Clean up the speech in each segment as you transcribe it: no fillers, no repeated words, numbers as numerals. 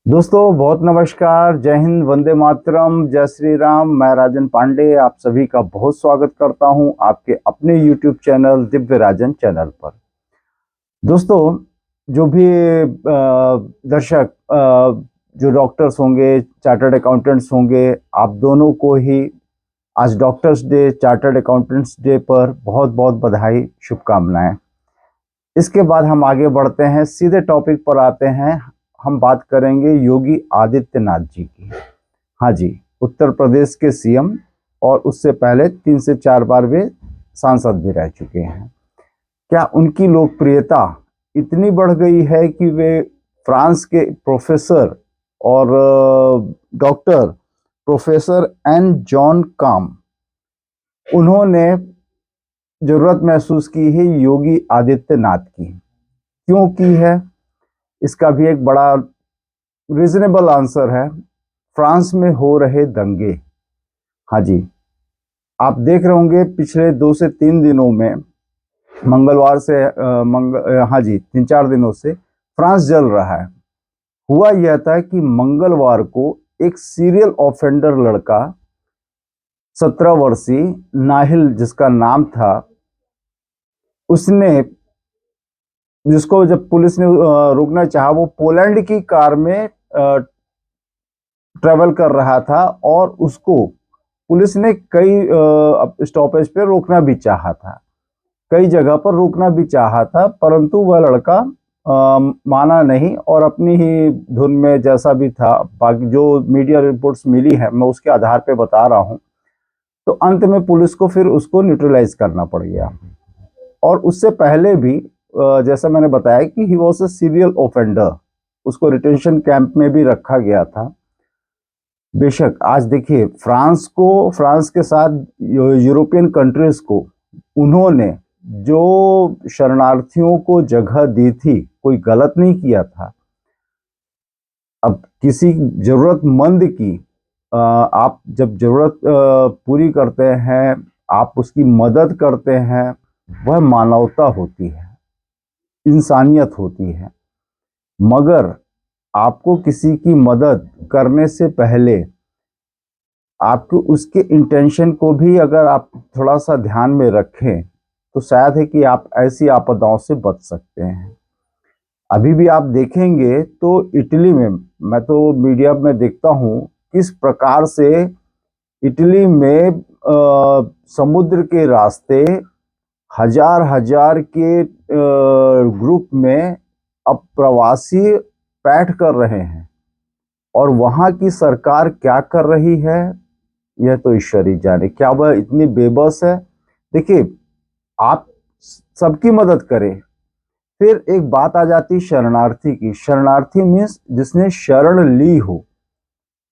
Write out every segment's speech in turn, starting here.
दोस्तों बहुत नमस्कार। जय हिंद, वंदे मातरम, जय श्री राम। मैं राजन पांडे आप सभी का बहुत स्वागत करता हूं आपके अपने YouTube चैनल दिव्य राजन चैनल पर। दोस्तों, जो भी दर्शक जो डॉक्टर्स होंगे, चार्टर्ड अकाउंटेंट्स होंगे, आप दोनों को ही आज doctors day, chartered accountants day पर बहुत बहुत बधाई, शुभकामनाएं। इसके बाद हम आगे बढ़ते हैं, सीधे टॉपिक पर आते हैं। हम बात करेंगे योगी आदित्यनाथ जी की। हाँ जी, उत्तर प्रदेश के सीएम, और उससे पहले 3 से 4 बार वे सांसद भी रह चुके हैं। क्या उनकी लोकप्रियता इतनी बढ़ गई है कि वे फ्रांस के प्रोफेसर और डॉक्टर प्रोफेसर एन जॉन काम, उन्होंने जरूरत महसूस की है योगी आदित्यनाथ की। क्यों की है, इसका भी एक बड़ा रीजनेबल आंसर है। फ्रांस में हो रहे दंगे। हाँ जी, आप देख रहे होंगे पिछले 2 से 3 दिनों में, मंगलवार से हाँ जी, 3 4 दिनों से फ्रांस जल रहा है। हुआ यह था कि मंगलवार को एक सीरियल ऑफेंडर लड़का, 17 वर्षीय नाहिल जिसका नाम था, उसने, जिसको जब पुलिस ने रोकना चाहा, वो पोलैंड की कार में ट्रेवल कर रहा था और उसको पुलिस ने कई स्टॉपेज पे रोकना भी चाहा था, कई जगह पर रोकना भी चाहा था, परंतु वह लड़का माना नहीं और अपनी ही धुन में जैसा भी था। बाकी जो मीडिया रिपोर्ट्स मिली है मैं उसके आधार पे बता रहा हूं। तो अंत में पुलिस को फिर उसको न्यूट्रलाइज करना पड़ गया। और उससे पहले भी जैसा मैंने बताया कि he was a serial offender, उसको रिटेंशन कैंप में भी रखा गया था। बेशक आज देखिए, फ्रांस के साथ यूरोपियन कंट्रीज को उन्होंने जो शरणार्थियों को जगह दी थी, कोई गलत नहीं किया था। अब किसी जरूरतमंद की आप जब जरूरत पूरी करते हैं, आप उसकी मदद करते हैं, वह मानवता होती है, इंसानियत होती है। मगर आपको किसी की मदद करने से पहले आपको उसके इंटेंशन को भी अगर आप थोड़ा सा ध्यान में रखें तो शायद है कि आप ऐसी आपदाओं से बच सकते हैं। अभी भी आप देखेंगे तो इटली में, मैं तो मीडिया में देखता हूं किस प्रकार से इटली में समुद्र के रास्ते हजार हजार के ग्रुप में अब प्रवासी पैठ कर रहे हैं, और वहां की सरकार क्या कर रही है यह तो ईश्वर ही जाने। क्या वह इतनी बेबस है? देखिए, आप सबकी मदद करें, फिर एक बात आ जाती शरणार्थी की। शरणार्थी मीन्स जिसने शरण ली हो,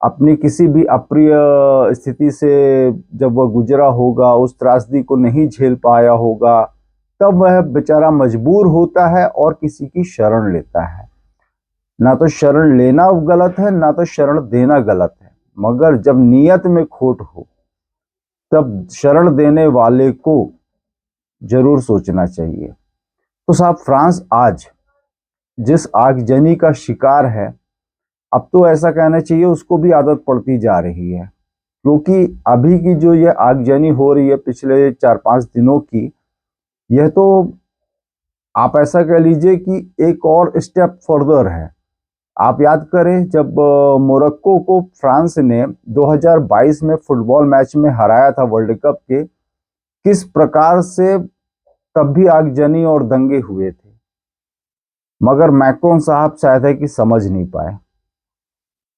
अपनी किसी भी अप्रिय स्थिति से जब वह गुजरा होगा, उस त्रासदी को नहीं झेल पाया होगा, तब वह बेचारा मजबूर होता है और किसी की शरण लेता है। ना तो शरण लेना गलत है, ना तो शरण देना गलत है, मगर जब नीयत में खोट हो तब शरण देने वाले को जरूर सोचना चाहिए। तो साहब, फ्रांस आज जिस आगजनी का शिकार है, अब तो ऐसा कहना चाहिए उसको भी आदत पड़ती जा रही है। क्योंकि अभी की जो ये आगजनी हो रही है पिछले 4 5 दिनों की, यह तो आप ऐसा कह लीजिए कि एक और स्टेप फर्दर है। आप याद करें जब मोरक्को को फ्रांस ने 2022 में फुटबॉल मैच में हराया था वर्ल्ड कप के, किस प्रकार से तब भी आगजनी और दंगे हुए थे। मगर मैक्रोन साहब शायद है कि समझ नहीं पाए,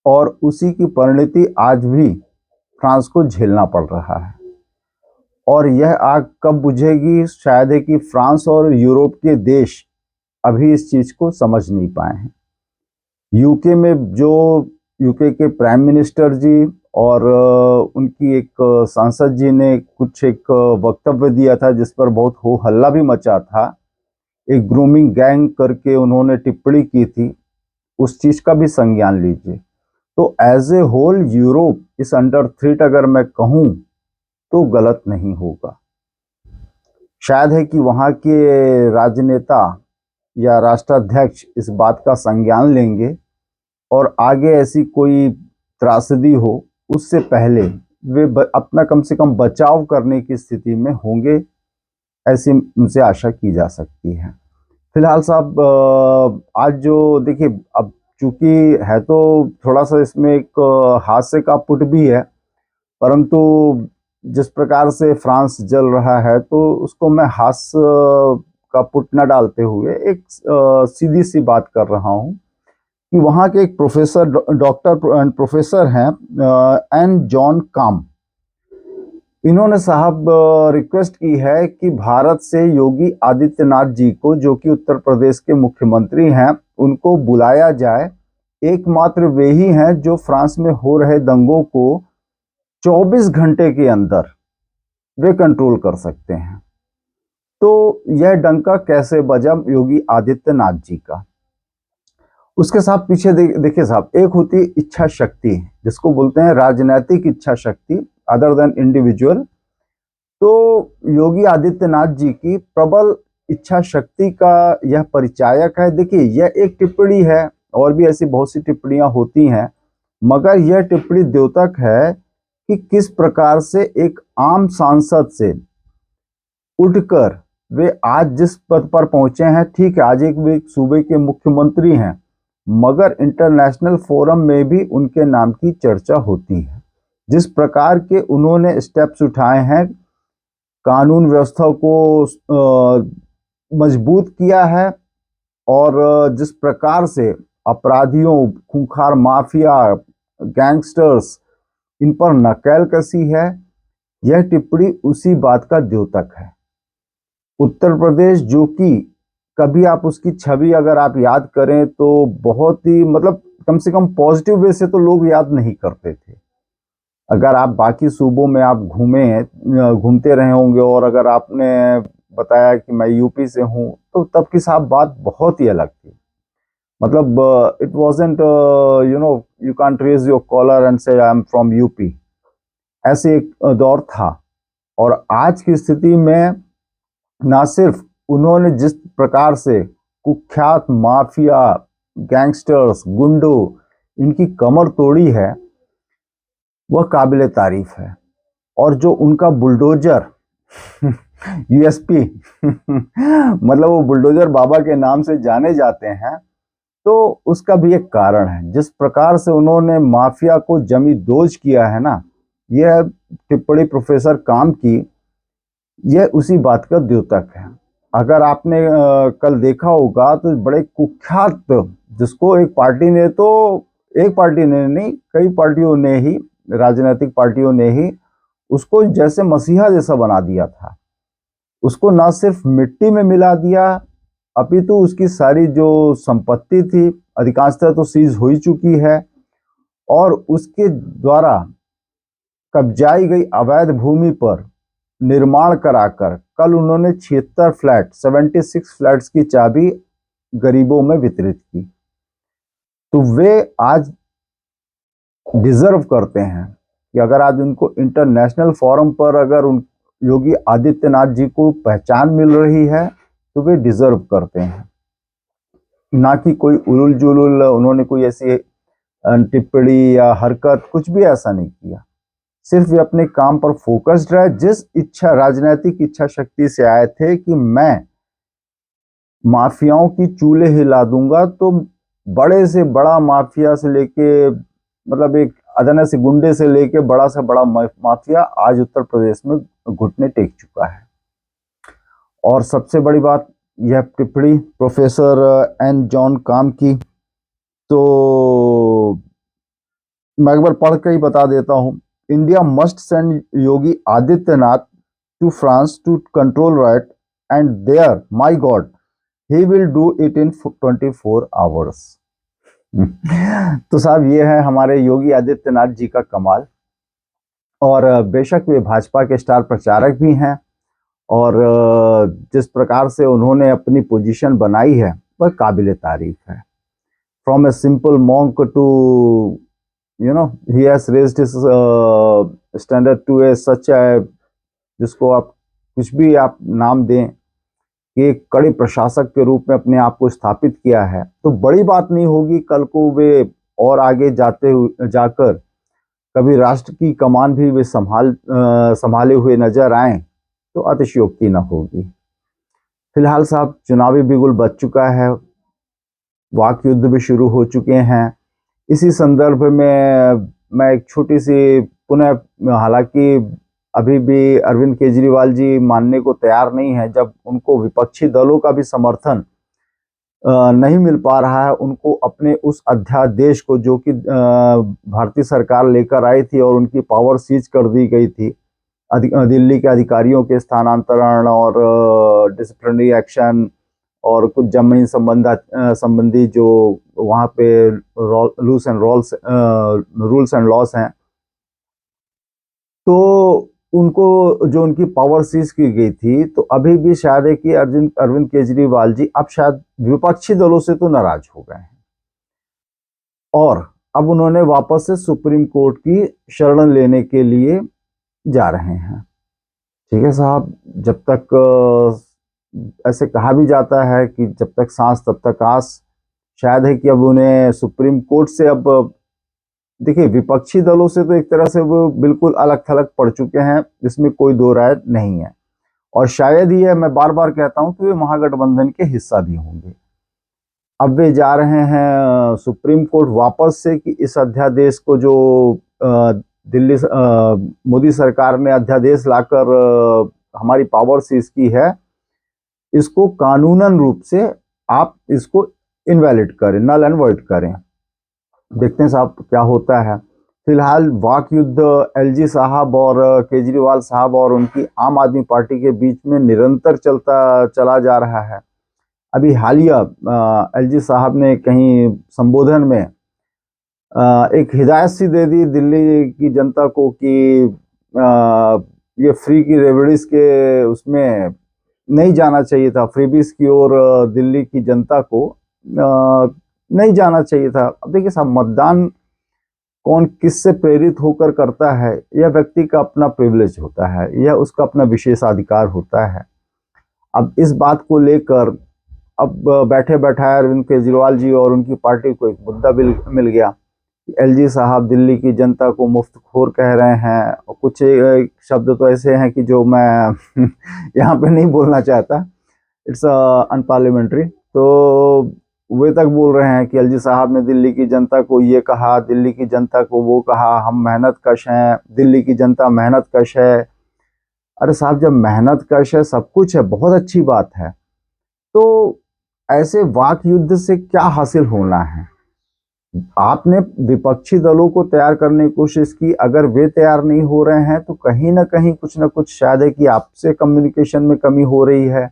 और उसी की परिणति आज भी फ्रांस को झेलना पड़ रहा है। और यह आग कब बुझेगी, शायद है कि फ्रांस और यूरोप के देश अभी इस चीज को समझ नहीं पाए हैं। यूके में जो यूके के प्राइम मिनिस्टर जी और उनकी एक सांसद जी ने कुछ एक वक्तव्य दिया था जिस पर बहुत हो हल्ला भी मचा था। एक ग्रूमिंग गैंग करके उन्होंने टिप्पणी की थी, उस चीज का भी संज्ञान लीजिए। तो एज ए होल यूरोप इस अंडर थ्रेट अगर मैं कहूं तो गलत नहीं होगा। शायद है कि वहां के राजनेता या राष्ट्राध्यक्ष इस बात का संज्ञान लेंगे और आगे ऐसी कोई त्रासदी हो उससे पहले वे अपना कम से कम बचाव करने की स्थिति में होंगे, ऐसी उनसे आशा की जा सकती है। फिलहाल साहब आज जो देखिए, अब चूंकि है तो थोड़ा सा इसमें एक हास्य का पुट भी है, परंतु जिस प्रकार से फ्रांस जल रहा है तो उसको मैं हास्य का पुट न डालते हुए एक सीधी सी बात कर रहा हूँ कि वहाँ के एक प्रोफेसर, डॉक्टर एंड प्रोफेसर हैं एन जॉन काम। इन्होंने साहब रिक्वेस्ट की है कि भारत से योगी आदित्यनाथ जी को, जो कि उत्तर प्रदेश के मुख्यमंत्री हैं, उनको बुलाया जाए। एकमात्र वे ही हैं जो फ्रांस में हो रहे दंगों को 24 घंटे के अंदर वे कंट्रोल कर सकते हैं। तो यह डंका कैसे बजा योगी आदित्यनाथ जी का? उसके साथ पीछे देखिए साहब, एक होती है इच्छा शक्ति, जिसको बोलते हैं राजनीतिक इच्छा शक्ति, अदर देन इंडिविजुअल। तो योगी आदित्यनाथ जी की प्रबल इच्छा शक्ति का यह परिचायक है। देखिए, यह एक टिप्पणी है, और भी ऐसी बहुत सी टिप्पणियां होती हैं, मगर यह टिप्पणी द्योतक है कि किस प्रकार से एक आम सांसद से उठकर वे आज जिस पद पर पहुंचे हैं। ठीक है, आज एक सूबे के मुख्यमंत्री हैं, मगर इंटरनेशनल फोरम में भी उनके नाम की चर्चा होती है। जिस प्रकार के उन्होंने स्टेप्स उठाए हैं, कानून व्यवस्था को मजबूत किया है, और जिस प्रकार से अपराधियों, खूंखार माफिया, गैंगस्टर्स, इन पर नकेल कसी है, यह टिप्पणी उसी बात का द्योतक है। उत्तर प्रदेश, जो कि कभी आप उसकी छवि अगर आप याद करें तो बहुत ही, मतलब कम से कम पॉजिटिव वे से तो लोग याद नहीं करते थे। अगर आप बाकी सूबों में आप घूमते रहे होंगे, और अगर आपने बताया कि मैं यूपी से हूं, तो तब की साहब बात बहुत ही अलग थी। मतलब it wasn't you can't raise your collar and say I am from UP, ऐसे एक दौर था। और आज की स्थिति में ना सिर्फ उन्होंने जिस प्रकार से कुख्यात माफिया, गैंगस्टर्स, गुंडों, इनकी कमर तोड़ी है, वह काबिले तारीफ है। और जो उनका बुलडोजर यूएसपी मतलब वो बुलडोजर बाबा के नाम से जाने जाते हैं, तो उसका भी एक कारण है। जिस प्रकार से उन्होंने माफिया को जमी दोज किया है ना, यह टिप्पणी प्रोफेसर काम की, यह उसी बात का द्योतक है। अगर आपने कल देखा होगा तो बड़े कुख्यात, जिसको एक पार्टी ने तो, एक पार्टी ने नहीं, कई पार्टियों ने ही, राजनीतिक पार्टियों ने ही उसको जैसे मसीहा जैसा बना दिया था। उसको ना सिर्फ मिट्टी में मिला दिया, अपितु उसकी सारी जो संपत्ति थी अधिकांशतः तो सीज हो ही चुकी है, और उसके द्वारा कब्जाई गई अवैध भूमि पर निर्माण कराकर कल उन्होंने 76 फ्लैट्स की चाबी गरीबों में वितरित की। तो वे आज डिजर्व करते हैं कि अगर आज उनको इंटरनेशनल फोरम पर अगर उन योगी आदित्यनाथ जी को पहचान मिल रही है, तो वे डिजर्व करते हैं। ना कि कोई उलुल जुलुल उन्होंने कोई ऐसी टिप्पणी या हरकत, कुछ भी ऐसा नहीं किया। सिर्फ वे अपने काम पर फोकस्ड रहे। जिस इच्छा, राजनीतिक इच्छा शक्ति से आए थे कि मैं माफियाओं की चूल्हे हिला दूंगा, तो बड़े से बड़ा माफिया से लेके, मतलब एक अदना से गुंडे से लेके बड़ा से बड़ा माफिया आज उत्तर प्रदेश में घुटने टेक चुका है। और सबसे बड़ी बात, यह टिप्पणी प्रोफेसर एन जॉन काम की, तो मैं एक बार पढ़ के ही बता देता हूं। India must send Yogi Adityanath to France to control right, and there my God he will do it in 24 hours. तो साहब, ये है हमारे योगी आदित्यनाथ जी का कमाल। और बेशक वे भाजपा के स्टार प्रचारक भी हैं, और जिस प्रकार से उन्होंने अपनी पोजीशन बनाई है वह काबिले तारीफ है। From a simple monk to, he has raised his standard to a such a, जिसको आप कुछ भी आप नाम दें, कि एक कड़े प्रशासक के रूप में अपने आप को स्थापित किया है। तो बड़ी बात नहीं होगी कल को वे और आगे जाकर कभी राष्ट्र की कमान भी वे संभाले हुए नजर आए तो अतिशयोक्ति न होगी। फिलहाल साहब चुनावी बिगुल बज चुका है, वाक युद्ध भी शुरू हो चुके हैं। इसी संदर्भ में मैं एक छोटी सी पुनः, हालांकि अभी भी अरविंद केजरीवाल जी मानने को तैयार नहीं है, जब उनको विपक्षी दलों का भी समर्थन नहीं मिल पा रहा है, उनको अपने उस अध्यादेश को जो कि भारतीय सरकार लेकर आई थी और उनकी पावर सीज कर दी गई थी, दिल्ली के अधिकारियों के स्थानांतरण और डिसिप्लिनरी एक्शन और कुछ जमीन संबंधी जो वहाँ पे रूल्स एंड लॉस हैं, तो उनको जो उनकी पावर सीज की गई थी, तो अभी भी शायद है कि अरविंद केजरीवाल जी अब शायद विपक्षी दलों से तो नाराज हो गए हैं और अब उन्होंने वापस से सुप्रीम कोर्ट की शरण लेने के लिए जा रहे हैं। ठीक है साहब, जब तक ऐसे कहा भी जाता है कि जब तक सांस तब तक आस, शायद है कि अब उन्हें सुप्रीम कोर्ट से, अब देखिए विपक्षी दलों से तो एक तरह से वो बिल्कुल अलग थलग पड़ चुके हैं, इसमें कोई दो राय नहीं है, और शायद ही मैं बार बार कहता हूं कि वे महागठबंधन के हिस्सा भी होंगे। अब वे जा रहे हैं सुप्रीम कोर्ट वापस से कि इस अध्यादेश को जो दिल्ली मोदी सरकार ने अध्यादेश लाकर हमारी पावर सीज की है, इसको कानूनन रूप से आप इसको इनवैलिड करें, नल एंड वॉइड करें। देखते हैं साहब क्या होता है। फिलहाल वाक युद्ध एलजी साहब और केजरीवाल साहब और उनकी आम आदमी पार्टी के बीच में निरंतर चला जा रहा है। अभी हालिया एलजी साहब ने कहीं संबोधन में एक हिदायत सी दे दी दिल्ली की जनता को कि ये फ्री की रेवड़ीज के उसमें नहीं जाना चाहिए था, फ्रीबीज की ओर दिल्ली की जनता को नहीं जाना चाहिए था। अब देखिए साहब, मतदान कौन किससे प्रेरित होकर करता है, यह व्यक्ति का अपना प्रिविलेज होता है, यह उसका अपना विशेषाधिकार होता है। अब इस बात को लेकर अब बैठे बैठाए अरविंद केजरीवाल जी और उनकी पार्टी को एक मुद्दा मिल गया। एलजी साहब दिल्ली की जनता को मुफ्तखोर कह रहे हैं, और कुछ शब्द तो ऐसे हैं कि जो मैं यहाँ पे नहीं बोलना चाहता, इट्स अनपार्लियामेंट्री। तो वे तक बोल रहे हैं कि एलजी साहब ने दिल्ली की जनता को ये कहा, दिल्ली की जनता को वो कहा, हम मेहनत कश हैं, दिल्ली की जनता मेहनत कश है। अरे साहब, जब मेहनत कश है, सब कुछ है, बहुत अच्छी बात है, तो ऐसे वाक युद्ध से क्या हासिल होना है? आपने विपक्षी दलों को तैयार करने की कोशिश की, अगर वे तैयार नहीं हो रहे हैं तो कहीं ना कहीं कुछ ना कुछ शायद है कि आपसे कम्युनिकेशन में कमी हो रही है।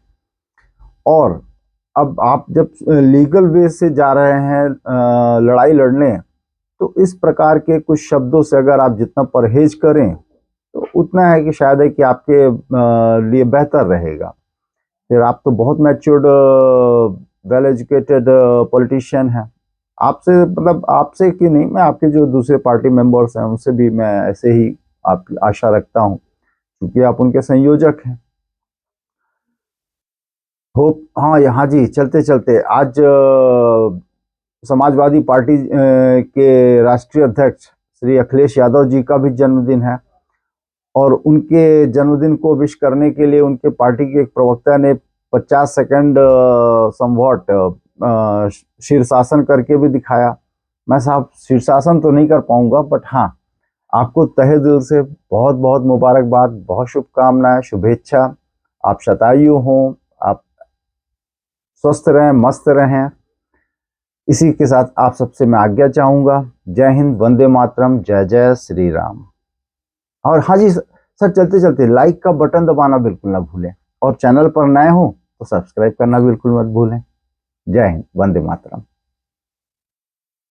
और अब आप जब लीगल वे से जा रहे हैं लड़ाई लड़ने, तो इस प्रकार के कुछ शब्दों से अगर आप जितना परहेज करें तो उतना है कि शायद है कि आपके लिए बेहतर रहेगा। फिर आप तो बहुत मैच्योर्ड वेल एजुकेटेड पॉलिटिशियन हैं, आपसे मतलब आपसे कि नहीं, मैं आपके जो दूसरे पार्टी मेंबर्स हैं उनसे भी मैं ऐसे ही आपकी आशा रखता हूं, क्योंकि आप उनके संयोजक हैं। होप, हाँ यहाँ जी, चलते चलते आज समाजवादी पार्टी के राष्ट्रीय अध्यक्ष श्री अखिलेश यादव जी का भी जन्मदिन है, और उनके जन्मदिन को विश करने के लिए उनके पार्टी के एक प्रवक्ता ने 50 सेकंड समवॉट शीर्षासन करके भी दिखाया। मैं साहब शीर्षासन तो नहीं कर पाऊंगा, बट हाँ, आपको तहे दिल से बहुत बहुत मुबारकबाद, बहुत शुभकामनाएं, शुभेच्छा। आप शतायु हों, आप स्वस्थ रहें, मस्त रहें। इसी के साथ आप सबसे मैं आज्ञा चाहूंगा। जय हिंद, वंदे मातरम, जय जय श्री राम। और हाँ जी सर, चलते चलते लाइक का बटन दबाना बिल्कुल ना भूलें, और चैनल पर नए हो तो सब्सक्राइब करना बिल्कुल मत भूलें। जय हिंद, वंदे मातरम।